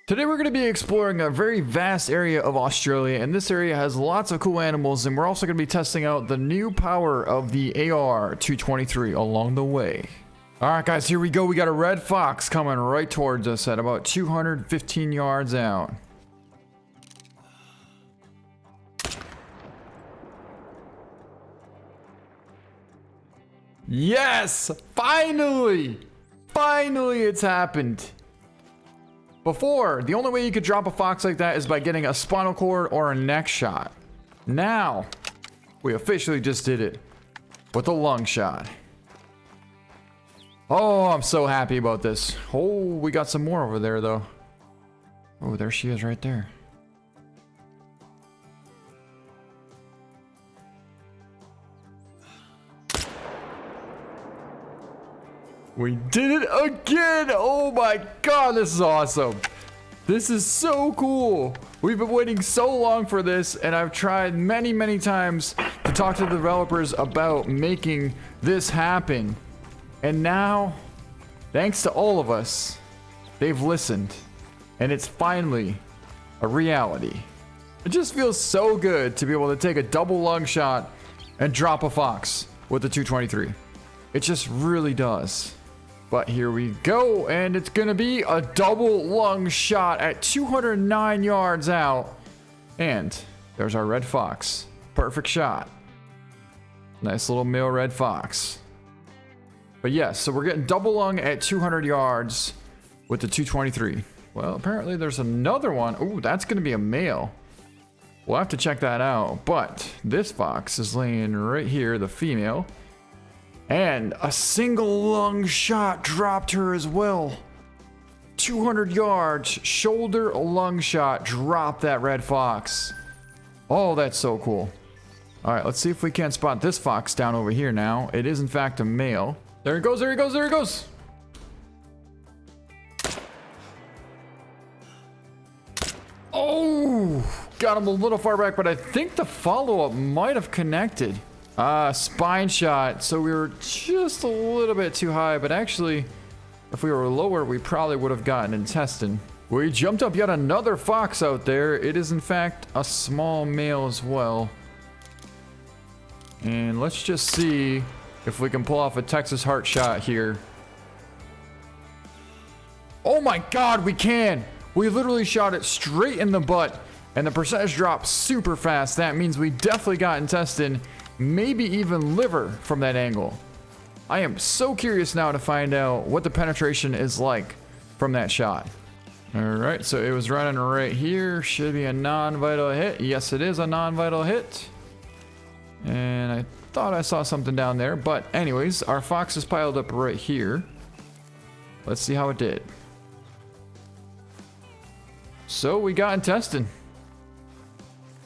Today we're going to be exploring a very vast area of Australia, and this area has lots of cool animals, and we're also going to be testing out the new power of the AR-223 along the way. Alright guys, here we go. We got a red fox coming right towards us at about 215 yards out. Yes! Finally! Finally it's happened! Before, the only way you could drop a fox like that is by getting a spinal cord or a neck shot. Now, we officially just did it with a lung shot. Oh, I'm so happy about this. Oh, we got some more over there though. Oh, there she is right there. We did it again! Oh my god, this is awesome. This is so cool. We've been waiting so long for this, and I've tried many times to talk to the developers about making this happen. And now, thanks to all of us, they've listened. And it's finally a reality. It just feels so good to be able to take a double lung shot and drop a fox with the 223. It just really does. But here we go, and it's gonna be a double lung shot at 209 yards out. And there's our red fox. Perfect shot. Nice little male red fox. But yes, so we're getting double lung at 200 yards with the 223. Well, apparently there's another one. Ooh, that's gonna be a male. We'll have to check that out. But this fox is laying right here, the female. And a single lung shot dropped her as well. 200 yards, shoulder lung shot, dropped that red fox. Oh, that's so cool. All right, let's see if we can't spot this fox down over here now. It is in fact a male. There he goes, there he goes, there he goes. Oh, got him a little far back, but I think the follow-up might have connected. Spine shot, so we were just a little bit too high, but actually, if we were lower, we probably would have gotten intestine. We jumped up yet another fox out there. It is in fact a small male as well. And let's just see if we can pull off a Texas heart shot here. Oh my god, we can! We literally shot it straight in the butt, and the percentage dropped super fast. That means we definitely got intestine. Maybe even liver from that angle. I am so curious now to find out what the penetration is like from that shot. Alright, so it was running right here. Should be a non-vital hit. Yes, it is a non-vital hit. And I thought I saw something down there. But anyways, our fox is piled up right here. Let's see how it did. So we got intestine.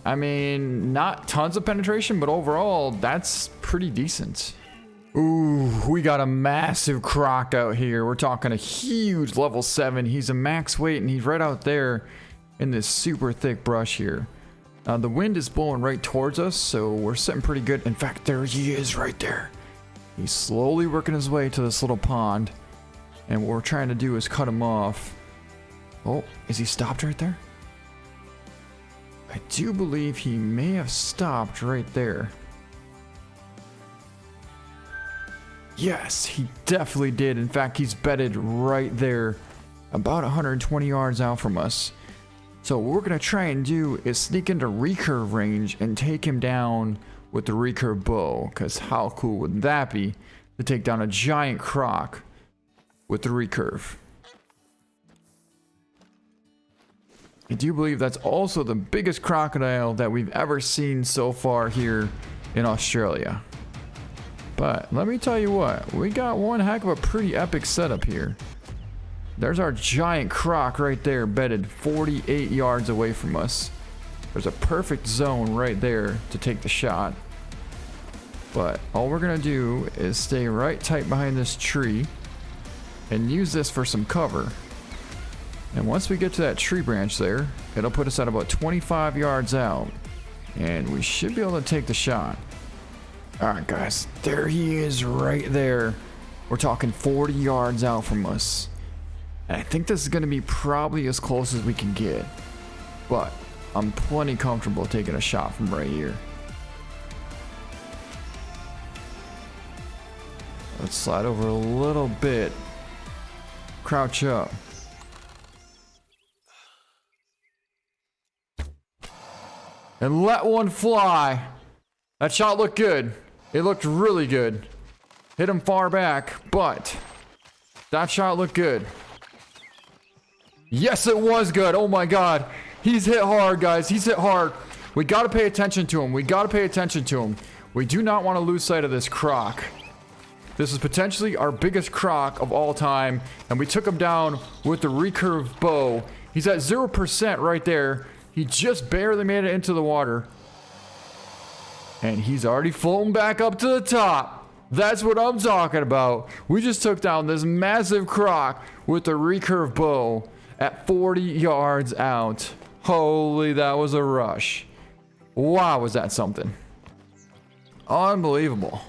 I mean, not tons of penetration, but overall, that's pretty decent. Ooh, we got a massive croc out here. We're talking a huge level 7. He's a max weight, and he's right out there in this super thick brush here. The wind is blowing right towards us, so we're sitting pretty good. In fact, there he is right there. He's slowly working his way to this little pond, and what we're trying to do is cut him off. Oh, is he stopped right there? I do believe he may have stopped right there. Yes, he definitely did. In fact, he's bedded right there, about 120 yards out from us. So what we're going to try and do is sneak into recurve range and take him down with the recurve bow. Because how cool would that be to take down a giant croc with the recurve? I do believe that's also the biggest crocodile that we've ever seen so far here in Australia. But let me tell you what, we got one heck of a pretty epic setup here. There's our giant croc right there, bedded 48 yards away from us. There's a perfect zone right there to take the shot. But all we're gonna do is stay right tight behind this tree and use this for some cover. And once we get to that tree branch there, it'll put us at about 25 yards out. And we should be able to take the shot. Alright guys, there he is right there. We're talking 40 yards out from us. And I think this is going to be probably as close as we can get. But I'm plenty comfortable taking a shot from right here. Let's slide over a little bit. Crouch up. And let one fly. That shot looked good. It looked really good. Hit him far back, but that shot looked good. Yes, it was good. Oh my God. He's hit hard, guys. He's hit hard. We got to pay attention to him. We got to pay attention to him. We do not want to lose sight of this croc. This is potentially our biggest croc of all time, and we took him down with the recurve bow. He's at 0% right there. He just barely made it into the water. And he's already floating back up to the top. That's what I'm talking about. We just took down this massive croc with the recurve bow at 40 yards out. Holy, that was a rush. Wow, was that something. Unbelievable.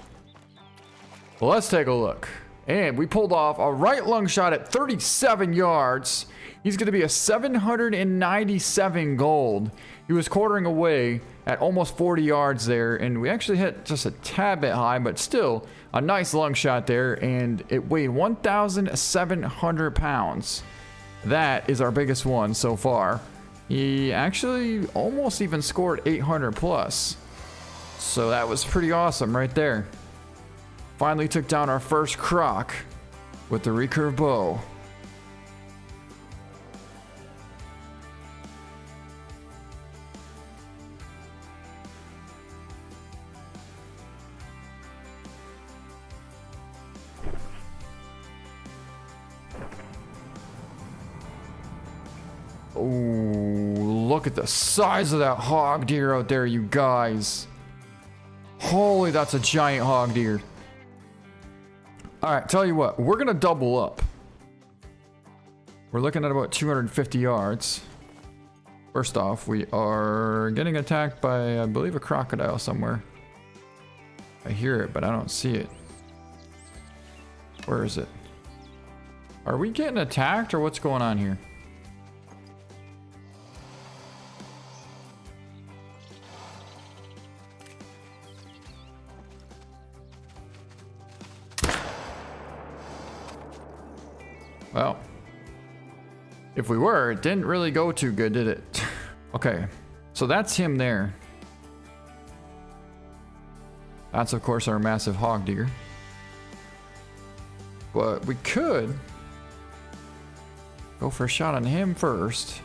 Well, let's take a look. And we pulled off a right lung shot at 37 yards. He's going to be a 797 gold. He was quartering away at almost 40 yards there, and we actually hit just a tad bit high, but still a nice lung shot there, and it weighed 1,700 pounds. That is our biggest one so far. He actually almost even scored 800 plus. So that was pretty awesome right there. Finally took down our first croc with the recurve bow. Oh, look at the size of that hog deer out there, you guys. Holy, that's a giant hog deer. All right, tell you what, we're gonna double up. We're looking at about 250 yards. First off, we are getting attacked by, I believe, a crocodile somewhere. I hear it, but I don't see it. Where is it? Are we getting attacked or what's going on here? Well, if we were, it didn't really go too good, did it? Okay, so that's him there. That's, of course, our massive hog deer. But we could go for a shot on him first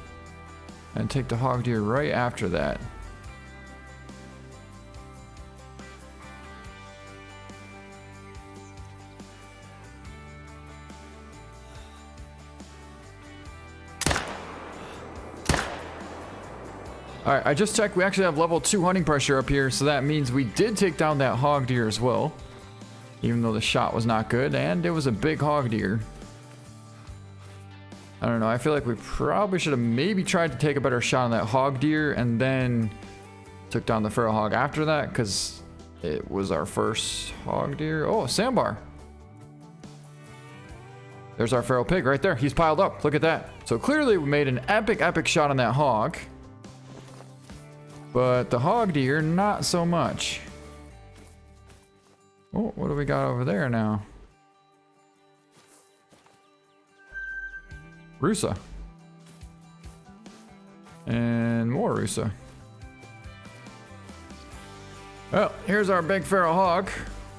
and take the hog deer right after that. Alright, I just checked. We actually have level 2 hunting pressure up here, so that means we did take down that hog deer as well. Even though the shot was not good, and it was a big hog deer. I don't know, I feel like we probably should have maybe tried to take a better shot on that hog deer and then took down the feral hog after that, because it was our first hog deer. Oh, a sandbar. There's our feral pig right there. He's piled up. Look at that. So clearly we made an epic shot on that hog. But the hog deer, not so much. Oh, what do we got over there now? Rusa. And more Rusa. Well, here's our big feral hog.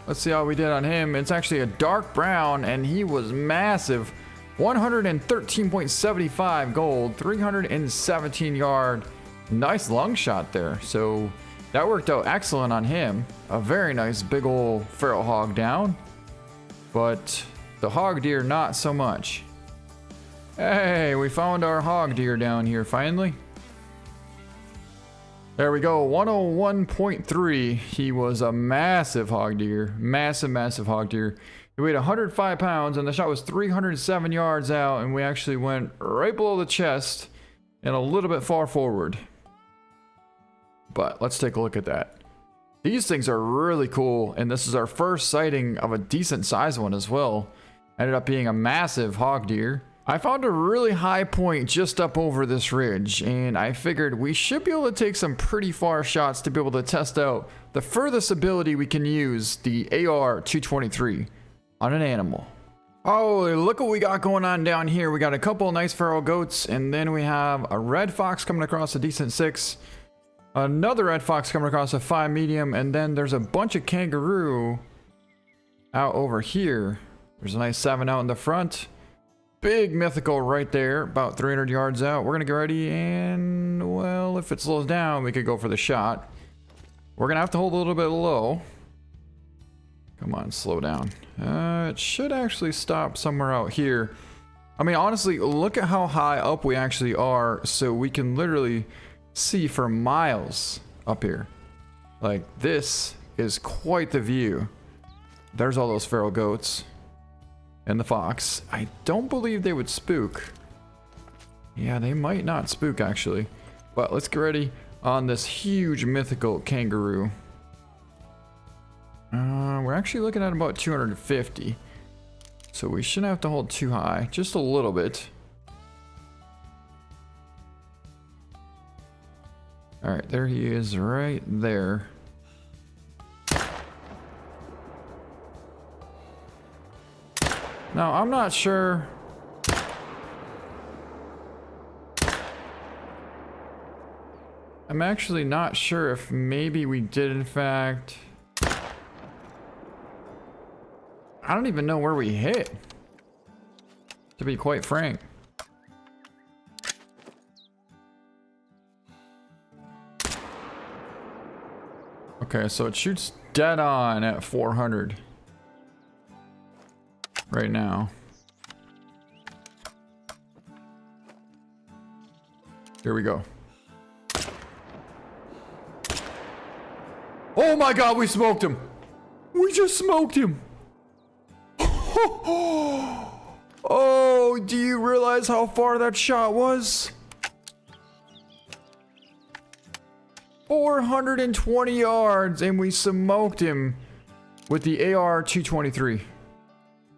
Let's see how we did on him. It's actually a dark brown, and he was massive. 113.75 gold, 317 yard. Nice lung shot there. So that worked out excellent on him. A very nice big old feral hog down. But the hog deer, not so much. Hey, we found our hog deer down here finally. There we go, 101.3. He was a massive hog deer. Massive hog deer. He weighed 105 pounds and the shot was 307 yards out, and we actually went right below the chest and a little bit far forward. But let's take a look at that. These things are really cool, and this is our first sighting of a decent sized one as well. Ended up being a massive hog deer. I found a really high point just up over this ridge, and I figured we should be able to take some pretty far shots to be able to test out the furthest ability we can use the AR-223 on an animal. Oh, look what we got going on down here. We got a couple nice feral goats, and then we have a red fox coming across a decent 6, another red fox coming across a 5 medium, and then there's a bunch of kangaroo out over here. There's a nice 7 out in the front. Big mythical right there, about 300 yards out. We're gonna get ready, and well, if it slows down, we could go for the shot. We're gonna have to hold a little bit low. Come on, slow down. It should actually stop somewhere out here. I mean, honestly, look at how high up we actually are, so we can literally see for miles up here. Like, this is quite the view. There's all those feral goats. And the fox. I don't believe they would spook. Yeah, they might not spook actually. But let's get ready on this huge mythical kangaroo. We're actually looking at about 250. So we shouldn't have to hold too high. Just a little bit. Alright, there he is right there. Now, I'm not sure. I'm actually not sure if maybe we did in fact. I don't even know where we hit, to be quite frank. Okay, so it shoots dead on at 400. Right now. Here we go. Oh my god, we smoked him! We just smoked him! Oh, do you realize how far that shot was? 420 yards, and we smoked him with the AR-223.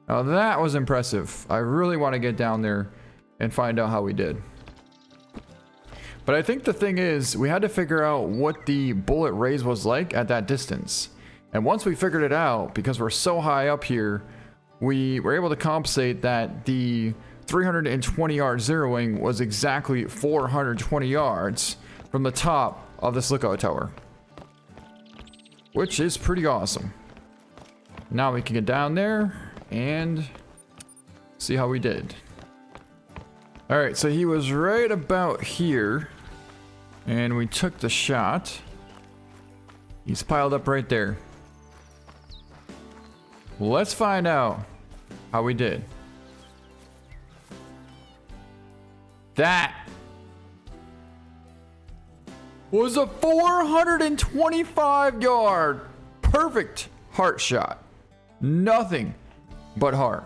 Now that was impressive. I really want to get down there and find out how we did. But I think the thing is, we had to figure out what the bullet raise was like at that distance. And once we figured it out, because we're so high up here, we were able to compensate that the 320 yard zeroing was exactly 420 yards from the top of this lookout tower. Which is pretty awesome. Now we can get down there and see how we did. All right, so he was right about here and we took the shot. He's piled up right there. Let's find out how we did. That was a 425 yard perfect heart shot. Nothing but heart.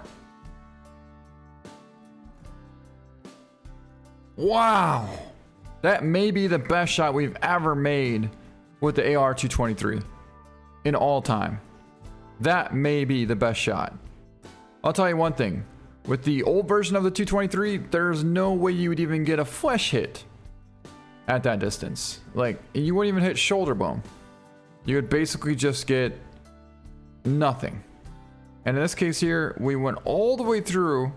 Wow. That may be the best shot we've ever made with the AR-223 in all time. That may be the best shot. I'll tell you one thing. With the old version of the 223, there's no way you would even get a flesh hit at that distance. Like, you wouldn't even hit shoulder bone. You would basically just get nothing. And in this case here, we went all the way through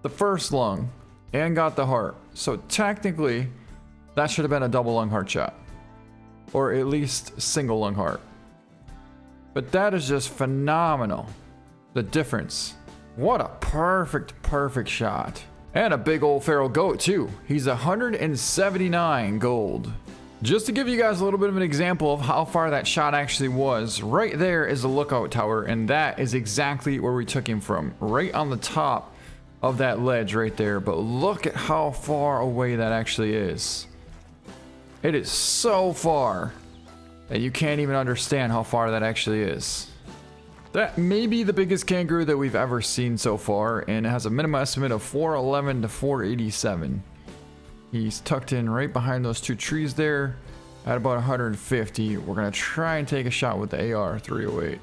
the first lung and got the heart. So technically, that should have been a double lung heart shot. Or at least single lung heart. But that is just phenomenal. The difference. What a perfect shot. And a big old feral goat too. He's 179 gold. Just to give you guys a little bit of an example of how far that shot actually was, right there is the lookout tower, and that is exactly where we took him from. Right on the top of that ledge right there. But look at how far away that actually is. It is so far that you can't even understand how far that actually is. That may be the biggest kangaroo that we've ever seen so far, and it has a minimum estimate of 411 to 487. He's tucked in right behind those two trees there at about 150. We're gonna try and take a shot with the AR-308.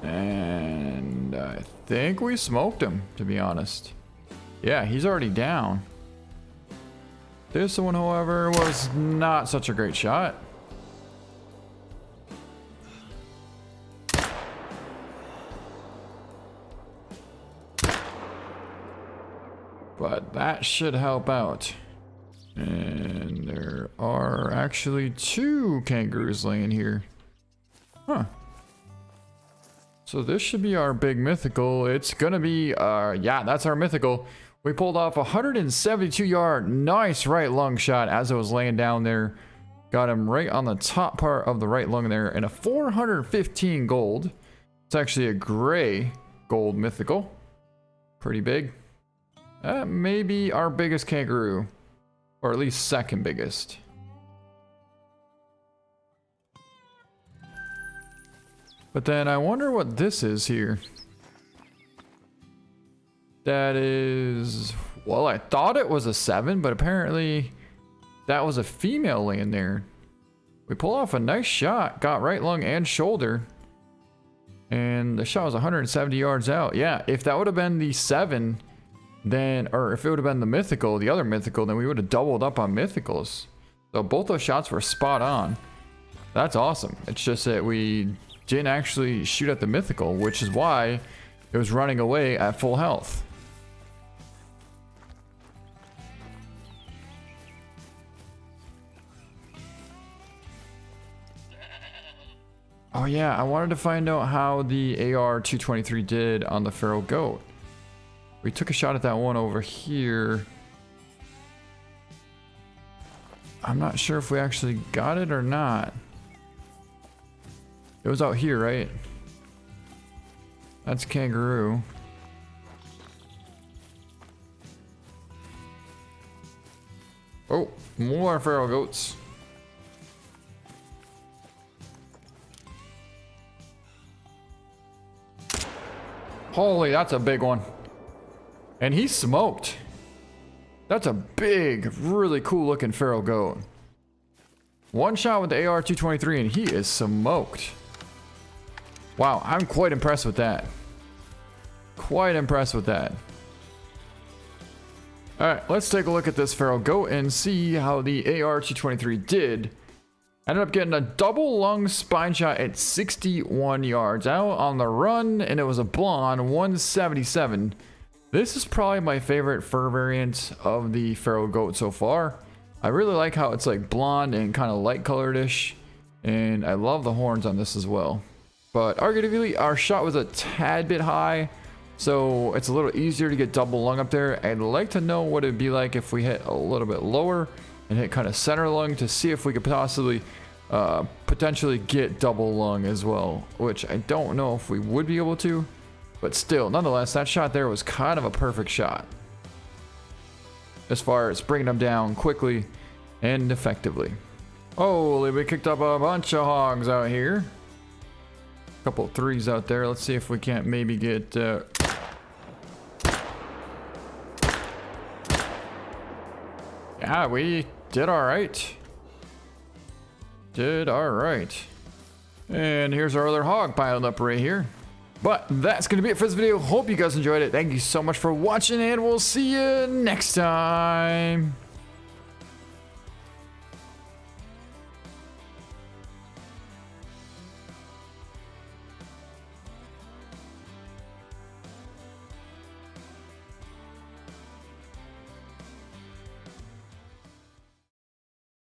And I think we smoked him, to be honest. Yeah, he's already down. This one, however, was not such a great shot. But that should help out. And there are actually 2 kangaroos laying here. Huh. So this should be our big mythical. It's gonna be, yeah, that's our mythical. We pulled off a 172-yard nice right lung shot as it was laying down there. Got him right on the top part of the right lung there, and a 415 gold. It's actually a gray gold mythical. Pretty big. That may be our biggest kangaroo, or at least second biggest. But then I wonder what this is here. That is, well, I thought it was a 7, but apparently that was a female laying there. We pulled off a nice shot, got right lung and shoulder. And the shot was 170 yards out. Yeah, if that would have been the 7, then, or if it would have been the mythical, the other mythical, then we would have doubled up on mythicals. So both those shots were spot on. That's awesome. It's just that we didn't actually shoot at the mythical, which is why it was running away at full health. Oh yeah, I wanted to find out how the AR-223 did on the feral goat. We took a shot at that one over here. I'm not sure if we actually got it or not. It was out here, right? That's kangaroo. Oh, more feral goats. Holy, that's a big one. And he smoked. That's a big, really cool looking feral goat. One shot with the AR-223 and he is smoked. Wow, I'm quite impressed with that. Quite impressed with that. Alright, let's take a look at this feral goat and see how the AR-223 did. Ended up getting a double lung spine shot at 61 yards out on the run, and it was a blonde 177. This is probably my favorite fur variant of the feral goat so far. I really like how it's like blonde and kind of light colored-ish, and I love the horns on this as well. But arguably our shot was a tad bit high, so it's a little easier to get double lung up there. I'd like to know what it'd be like if we hit a little bit lower and hit kind of center lung to see if we could possibly potentially get double lung as well, which I don't know if we would be able to, but still, nonetheless, that shot there was kind of a perfect shot as far as bringing them down quickly and effectively. Holy, we kicked up a bunch of hogs out here. A couple of 3s out there. Let's see if we can't maybe get yeah, we did all right. Did all right. And here's our other hog piled up right here. But that's going to be it for this video. Hope you guys enjoyed it. Thank you so much for watching, and we'll see you next time.